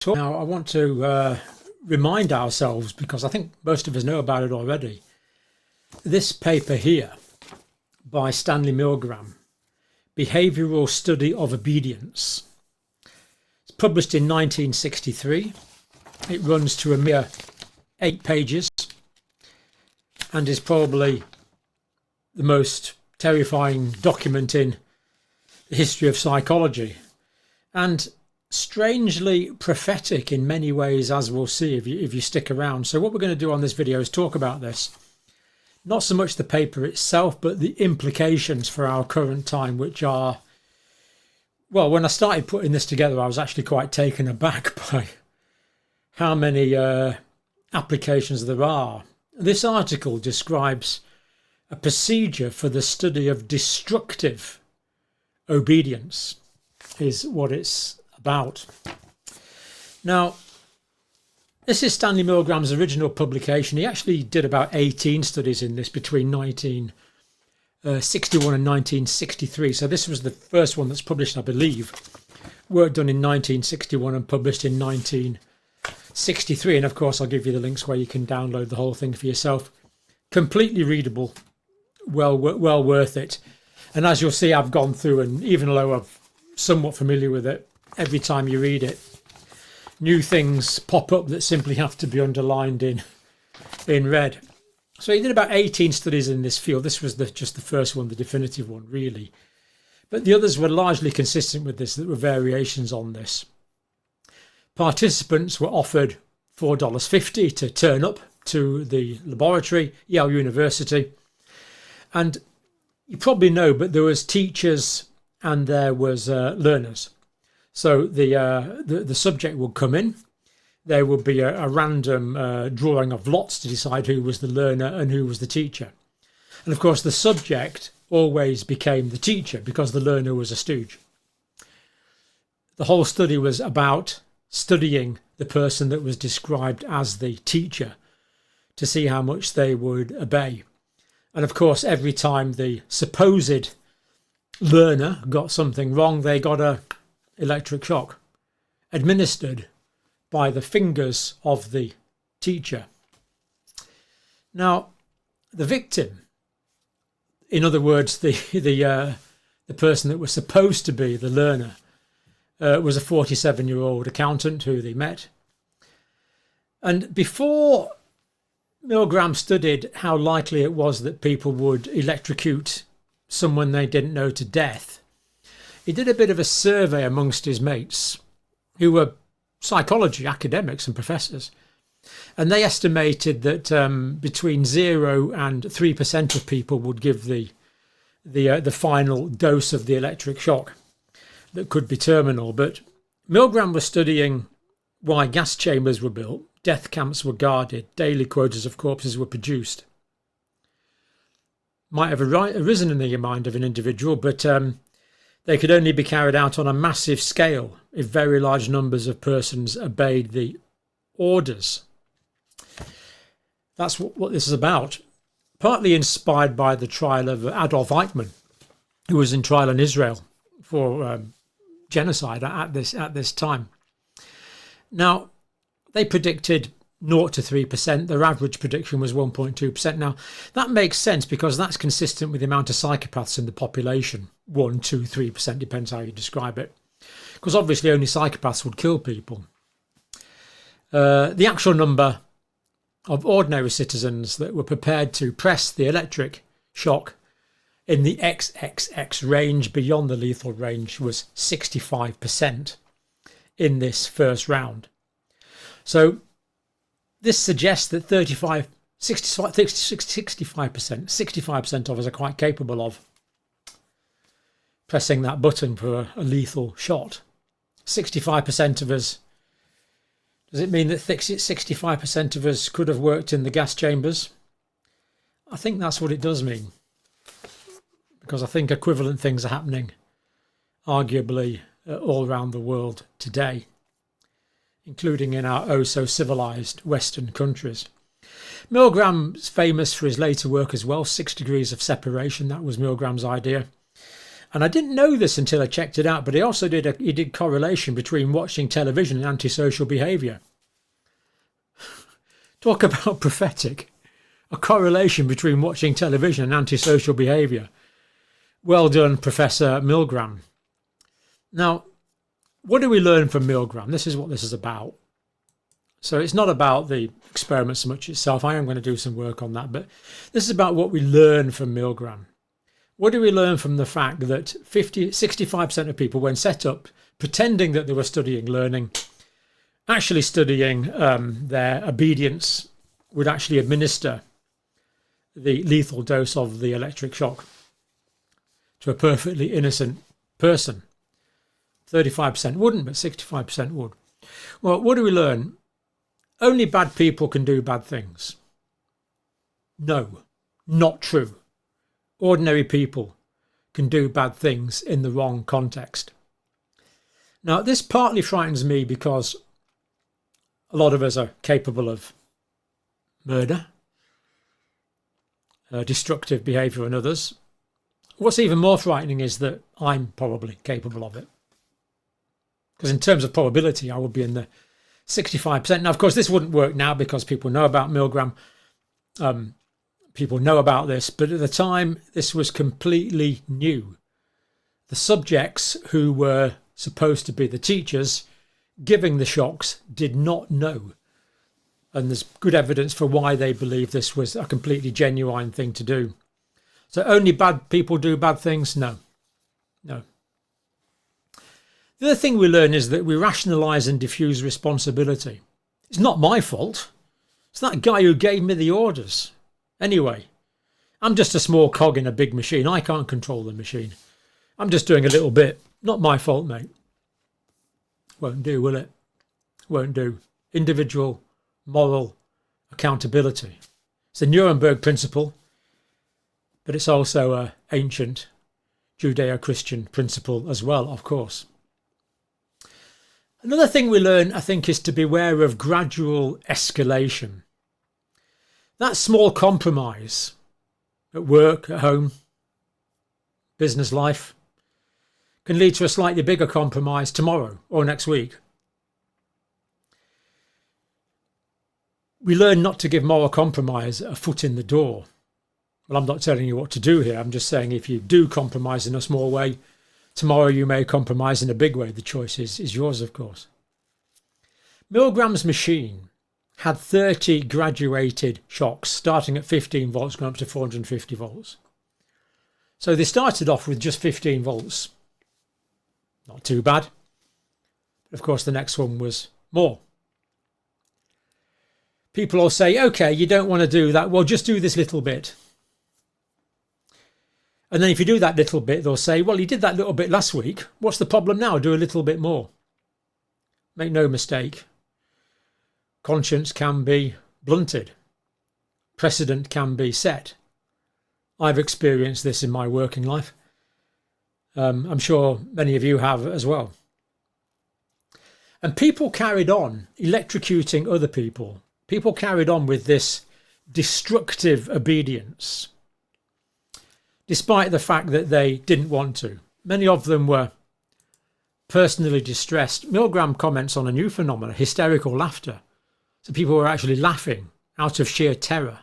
Now, I want to remind ourselves, because I think most of us know about it already, this paper here by Stanley Milgram, Behavioural Study of Obedience. It's published in 1963. It runs to a mere 8 pages and is probably the most terrifying document in the history of psychology, and strangely prophetic in many ways, as we'll see if you stick around. So what we're going to do on this video is talk about this, not so much the paper itself, but the implications for our current time, which are, well, when I started putting this together, I was actually quite taken aback by how many applications there are. This article describes a procedure for the study of destructive obedience, is what it's about. Now, this is Stanley Milgram's original publication. He actually did about 18 studies in this between 1961 and 1963. So this was the first one that's published, I believe. Work done in 1961 and published in 1963. And of course, I'll give you the links where you can download the whole thing for yourself. Completely readable, well worth it. And as you'll see, I've gone through, and even though I'm somewhat familiar with it, every time you read it, new things pop up that simply have to be underlined in red. So he did about 18 studies in this field. This was just the first one, the definitive one, really. But the others were largely consistent with this. There were variations on this. Participants were offered $4.50 to turn up to the laboratory, Yale University. And you probably know, but there was teachers and there was learners. So the subject would come in. There would be a random drawing of lots to decide who was the learner and who was the teacher. And of course, the subject always became the teacher because the learner was a stooge. The whole study was about studying the person that was described as the teacher to see how much they would obey. And of course, every time the supposed learner got something wrong, they got a electric shock administered by the fingers of the teacher. Now, the victim, in other words, the person that was supposed to be the learner, was a 47-year-old accountant who they met. And before Milgram studied how likely it was that people would electrocute someone they didn't know to death, he did a bit of a survey amongst his mates who were psychology academics and professors. And they estimated that between 0 and 3% of people would give the final dose of the electric shock that could be terminal. But Milgram was studying why gas chambers were built, death camps were guarded, daily quotas of corpses were produced. Might have arisen in the mind of an individual, but they could only be carried out on a massive scale if very large numbers of persons obeyed the orders. That's what this is about. Partly inspired by the trial of Adolf Eichmann, who was in trial in Israel for genocide at this time. Now, they predicted 0 to 3%. Their average prediction was 1.2%. Now, that makes sense because that's consistent with the amount of psychopaths in the population. 1, 2, 3%, depends how you describe it. Because obviously only psychopaths would kill people. The actual number of ordinary citizens that were prepared to press the electric shock in the XXX range beyond the lethal range was 65% in this first round. So this suggests that 65% of us are quite capable of pressing that button for a lethal shot. 65% of us, does it mean that 65% of us could have worked in the gas chambers? I think that's what it does mean, because I think equivalent things are happening arguably all around the world today, including in our oh-so-civilised Western countries. Milgram's famous for his later work as well, 6 degrees of separation. That was Milgram's idea. And I didn't know this until I checked it out, but he did correlation between watching television and antisocial behaviour. Talk about prophetic. A correlation between watching television and antisocial behaviour. Well done, Professor Milgram. Now, what do we learn from Milgram? This is what this is about. So it's not about the experiment so much itself. I am going to do some work on that, but this is about what we learn from Milgram. What do we learn from the fact that 65% of people, when set up pretending that they were studying learning, actually studying their obedience, would actually administer the lethal dose of the electric shock to a perfectly innocent person? 35% wouldn't, but 65% would. Well, what do we learn? Only bad people can do bad things. No, not true. Ordinary people can do bad things in the wrong context. Now, this partly frightens me because a lot of us are capable of murder, destructive behaviour and others. What's even more frightening is that I'm probably capable of it. Because in terms of probability, I would be in the 65%. Now, of course, this wouldn't work now because people know about Milgram. People know about this, but at the time, this was completely new. The subjects who were supposed to be the teachers giving the shocks did not know. And there's good evidence for why they believe this was a completely genuine thing to do. So only bad people do bad things? No. No. The other thing we learn is that we rationalise and diffuse responsibility. It's not my fault. It's that guy who gave me the orders. Anyway, I'm just a small cog in a big machine. I can't control the machine. I'm just doing a little bit. Not my fault, mate. Won't do, will it? Won't do. Individual moral accountability. It's the Nuremberg principle, but it's also an ancient Judeo-Christian principle as well, of course. Another thing we learn, I think, is to beware of gradual escalation. That small compromise at work, at home, business life, can lead to a slightly bigger compromise tomorrow or next week. We learn not to give moral compromise a foot in the door. Well, I'm not telling you what to do here. I'm just saying if you do compromise in a small way, tomorrow you may compromise in a big way. The choice is yours, of course. Milgram's machine had 30 graduated shocks, starting at 15 volts, going up to 450 volts. So they started off with just 15 volts. Not too bad. But of course, the next one was more. People will say, okay, you don't want to do that. Well, just do this little bit. And then if you do that little bit, they'll say, well, you did that little bit last week. What's the problem now? Do a little bit more. Make no mistake. Conscience can be blunted. Precedent can be set. I've experienced this in my working life. I'm sure many of you have as well. And people carried on electrocuting other people. People carried on with this destructive obedience, despite the fact that they didn't want to. Many of them were personally distressed. Milgram comments on a new phenomenon, hysterical laughter. So people were actually laughing out of sheer terror.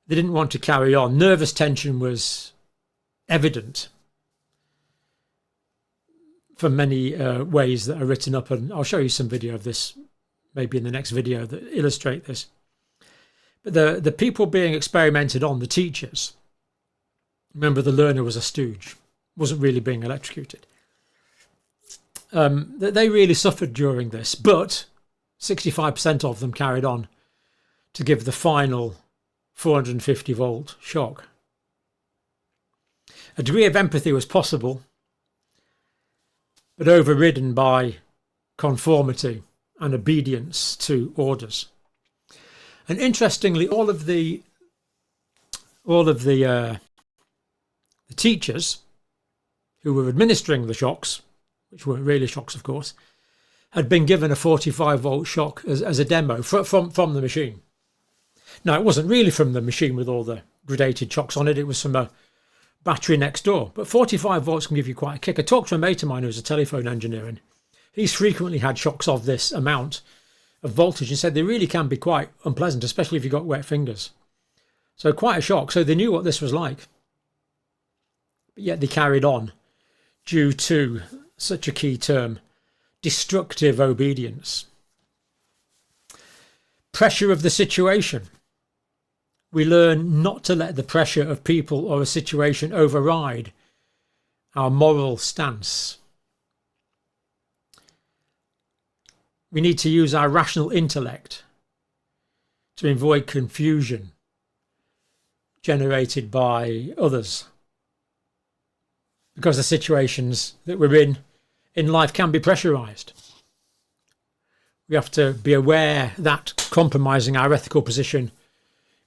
They didn't want to carry on. Nervous tension was evident for many ways that are written up, and I'll show you some video of this maybe in the next video that illustrate this. But the people being experimented on, the teachers, remember the learner was a stooge, wasn't really being electrocuted. They really suffered during this, but 65% of them carried on to give the final 450 volt shock. A degree of empathy was possible, but overridden by conformity and obedience to orders. And interestingly, all of the teachers who were administering the shocks, which weren't really shocks, of course, had been given a 45 volt shock as a demo from the machine. Now, it wasn't really from the machine with all the gradated shocks on it. It was from a battery next door. But 45 volts can give you quite a kick. I talked to a mate of mine who's a telephone engineer, and he's frequently had shocks of this amount of voltage and said they really can be quite unpleasant, especially if you've got wet fingers. So quite a shock. So they knew what this was like. But yet they carried on due to such a key term, destructive obedience. Pressure of the situation. We learn not to let the pressure of people or a situation override our moral stance. We need to use our rational intellect to avoid confusion generated by others, because the situations that we're in life can be pressurized. We have to be aware that compromising our ethical position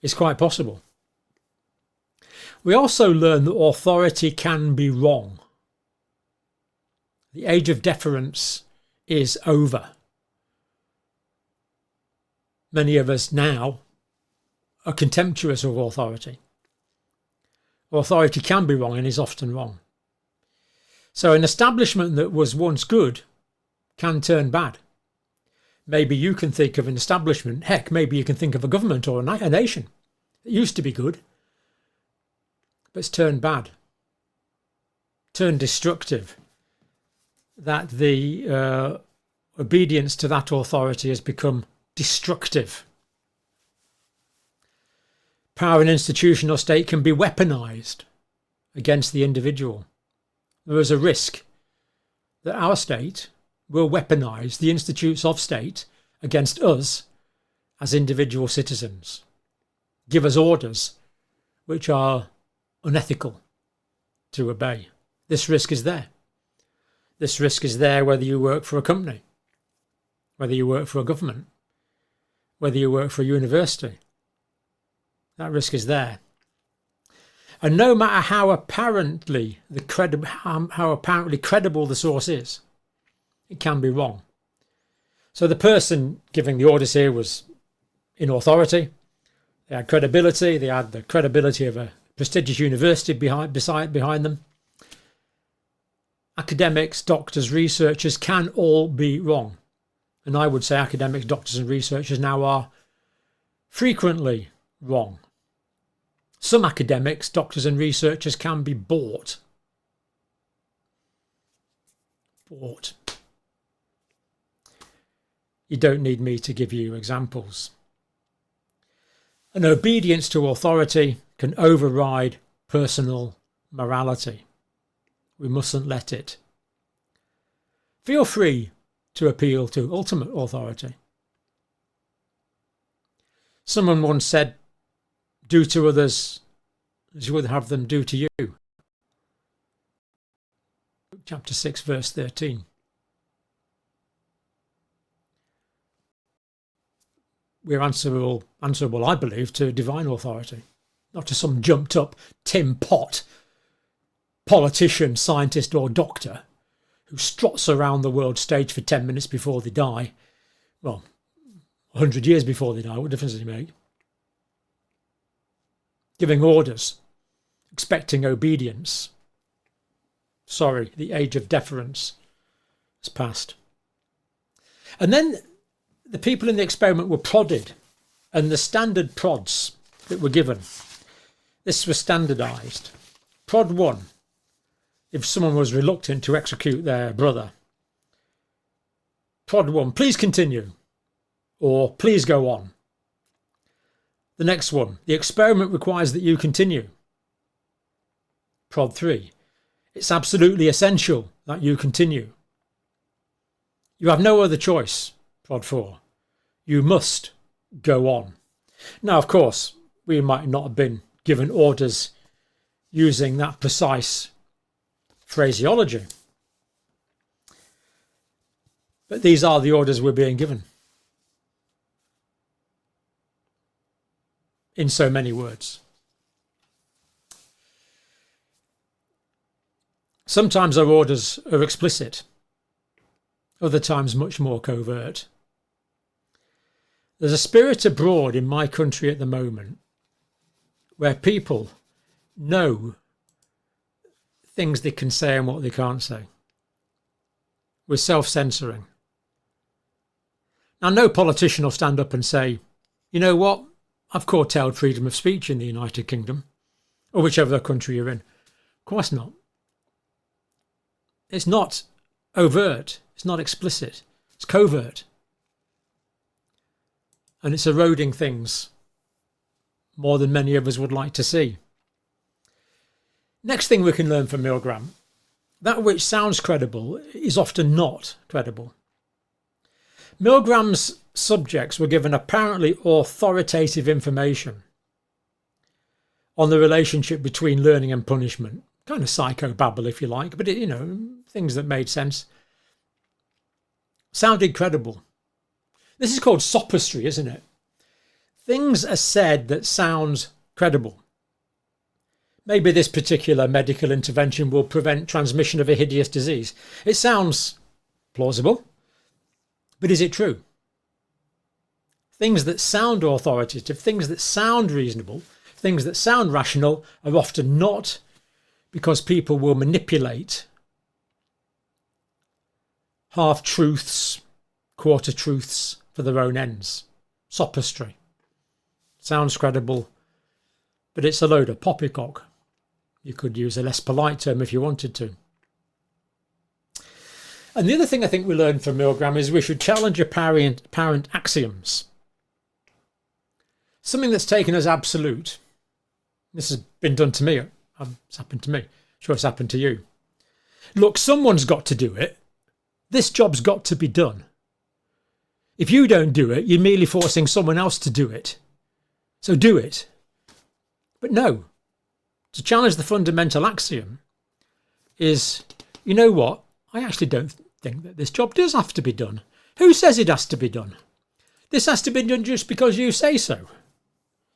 is quite possible. We also learn that authority can be wrong. The age of deference is over. Many of us now are contemptuous of authority. Authority can be wrong and is often wrong. So an establishment that was once good can turn bad. Maybe you can think of an establishment, heck, maybe you can think of a government or a nation that used to be good, but it's turned bad, turned destructive, that the obedience to that authority has become destructive. Power in institution or state can be weaponized against the individual. There is a risk that our state will weaponize the institutes of state against us as individual citizens, give us orders which are unethical to obey. This risk is there. This risk is there whether you work for a company, whether you work for a government, whether you work for a university. That risk is there. And no matter how apparently credible the source is, it can be wrong. So the person giving the orders here was in authority. They had credibility. They had the credibility of a prestigious university behind them. Academics, doctors, researchers can all be wrong. And I would say academics, doctors and researchers now are frequently wrong. Some academics, doctors and researchers can be bought. Bought. You don't need me to give you examples. An obedience to authority can override personal morality. We mustn't let it. Feel free to appeal to ultimate authority. Someone once said, do to others as you would have them do to you. Chapter 6, verse 13. We're answerable, I believe, to divine authority, not to some jumped up Tim Pot politician, scientist or doctor who struts around the world stage for 10 minutes before they die. Well, 100 years before they die, what difference does it make? Giving orders, expecting obedience. Sorry, the age of deference has passed. And then the people in the experiment were prodded, and the standard prods that were given, this was standardised. Prod 1, if someone was reluctant to execute their brother. Prod 1, please continue, or please go on. The next one, the experiment requires that you continue. Prod 3, it's absolutely essential that you continue. You have no other choice. Prod 4, you must go on. Now, of course, we might not have been given orders using that precise phraseology, but these are the orders we're being given in so many words. Sometimes our orders are explicit, other times much more covert. There's a spirit abroad in my country at the moment where people know things they can say and what they can't say. We're self-censoring. Now, no politician will stand up and say, you know what, I've curtailed freedom of speech in the United Kingdom, or whichever country you're in. Of course not. It's not overt. It's not explicit. It's covert. And it's eroding things more than many of us would like to see. Next thing we can learn from Milgram, that which sounds credible is often not credible. Milgram's subjects were given apparently authoritative information on the relationship between learning and punishment. Kind of psychobabble, if you like, but things that made sense. Sounded credible. This is called sophistry, isn't it? Things are said that sound credible. Maybe this particular medical intervention will prevent transmission of a hideous disease. It sounds plausible, but is it true? Things that sound authoritative, things that sound reasonable, things that sound rational are often not, because people will manipulate half-truths, quarter-truths for their own ends. Sophistry. Sounds credible, but it's a load of poppycock. You could use a less polite term if you wanted to. And the other thing I think we learned from Milgram is we should challenge apparent axioms. Something that's taken as absolute. This has been done to me. It's happened to me. I'm sure it's happened to you. Look, someone's got to do it. This job's got to be done. If you don't do it, you're merely forcing someone else to do it. So do it. But no. To challenge the fundamental axiom is, you know what? I actually don't think that this job does have to be done. Who says it has to be done? This has to be done just because you say so.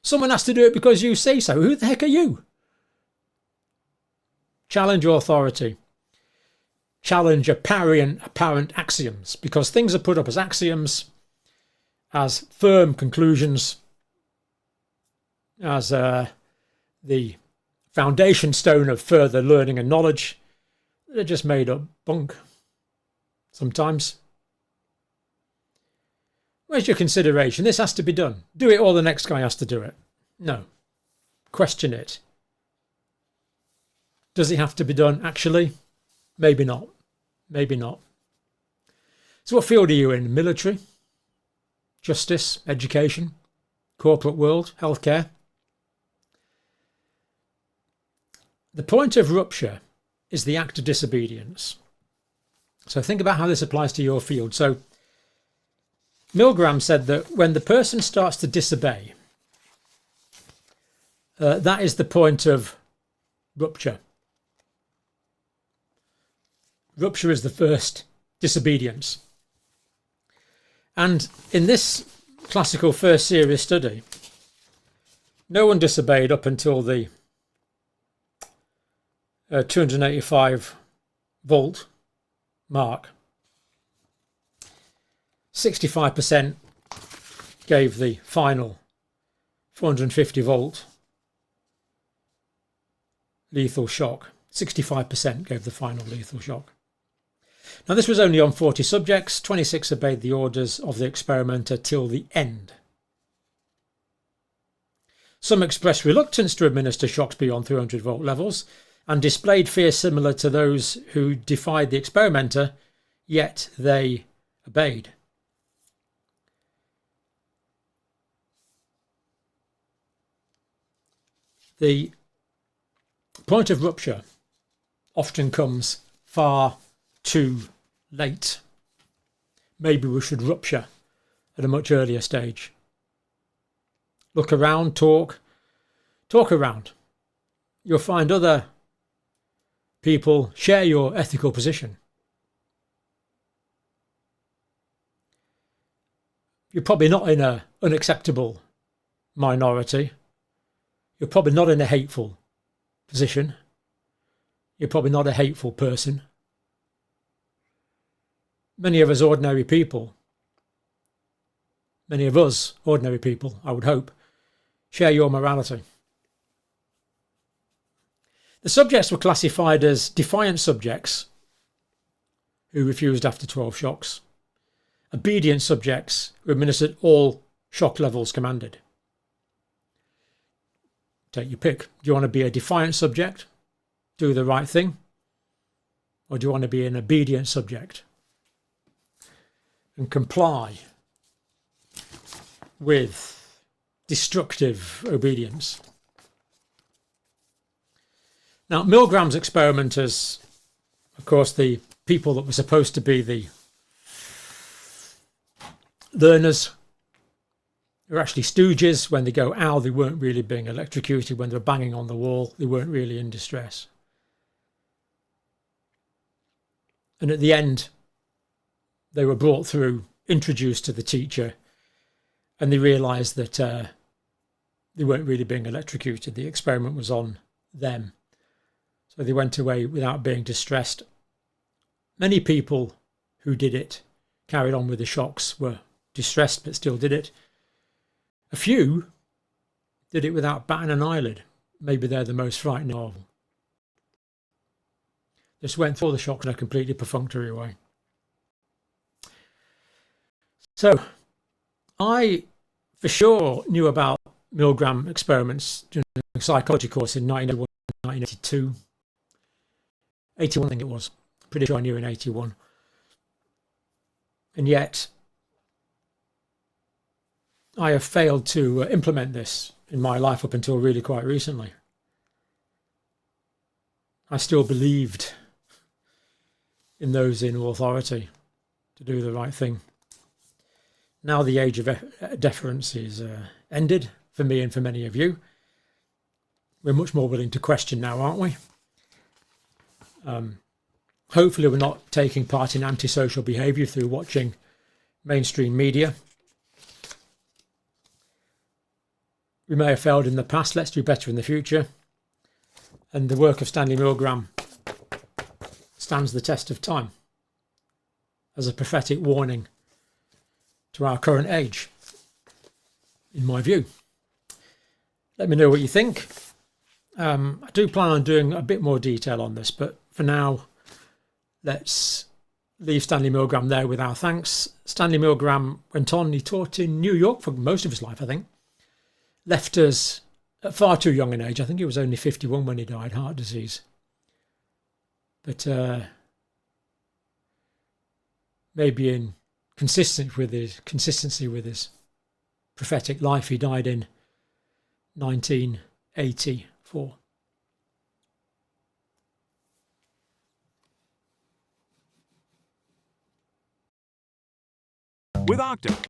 Someone has to do it because you say so. Who the heck are you? Challenge authority. Challenge apparent axioms, because things are put up as axioms, as firm conclusions, as the foundation stone of further learning and knowledge. They're just made up bunk sometimes. Where's your consideration? This has to be done. Do it or the next guy has to do it. No. Question it. Does it have to be done? Actually, maybe not. Maybe not. So what field are you in? Military? Justice? Education? Corporate world? Healthcare? The point of rupture is the act of disobedience. So think about how this applies to your field. So Milgram said that when the person starts to disobey, that is the point of rupture. Rupture is the first disobedience. And in this classical first series study, no one disobeyed up until the 285 volt mark. 65% gave the final 450 volt lethal shock. 65% gave the final lethal shock. Now this was only on 40 subjects. 26 obeyed the orders of the experimenter till the end. Some expressed reluctance to administer shocks beyond 300 volt levels and displayed fear similar to those who defied the experimenter, yet they obeyed. The point of rupture often comes far too late. Maybe we should rupture at a much earlier stage. Look around, talk around. You'll find other people share your ethical position. You're probably not in an unacceptable minority. You're probably not in a hateful position. You're probably not a hateful person. Many of us ordinary people, I would hope, share your morality. The subjects were classified as defiant subjects who refused after 12 shocks, obedient subjects who administered all shock levels commanded. Take your pick. Do you want to be a defiant subject, do the right thing, or do you want to be an obedient subject and comply with destructive obedience? Now, Milgram's experimenters, of course, the people that were supposed to be the learners, were actually stooges. When they go, ow, they weren't really being electrocuted. When they were banging on the wall, they weren't really in distress. And at the end, they were brought through, introduced to the teacher, and they realised that they weren't really being electrocuted. The experiment was on them. So they went away without being distressed. Many people who did it, carried on with the shocks, were distressed but still did it. A few did it without batting an eyelid. Maybe they're the most frightening of all. Just went through the shocks in a completely perfunctory way. So I for sure knew about Milgram experiments during a psychology course in 1981, 1982. 81, I think it was. Pretty sure I knew in 81. And yet, I have failed to implement this in my life up until really quite recently. I still believed in those in authority to do the right thing. Now the age of deference is ended for me and for many of you. We're much more willing to question now, aren't we? Hopefully we're not taking part in antisocial behaviour through watching mainstream media. We may have failed in the past. Let's do better in the future. And the work of Stanley Milgram stands the test of time as a prophetic warning to our current age, in my view. Let me know what you think. I do plan on doing a bit more detail on this, but for now, let's leave Stanley Milgram there with our thanks. Stanley Milgram went on, he taught in New York for most of his life, I think. Left us at far too young an age. I think he was only 51 when he died, heart disease. But maybe in consistency with his prophetic life, he died in 1984. With Okta,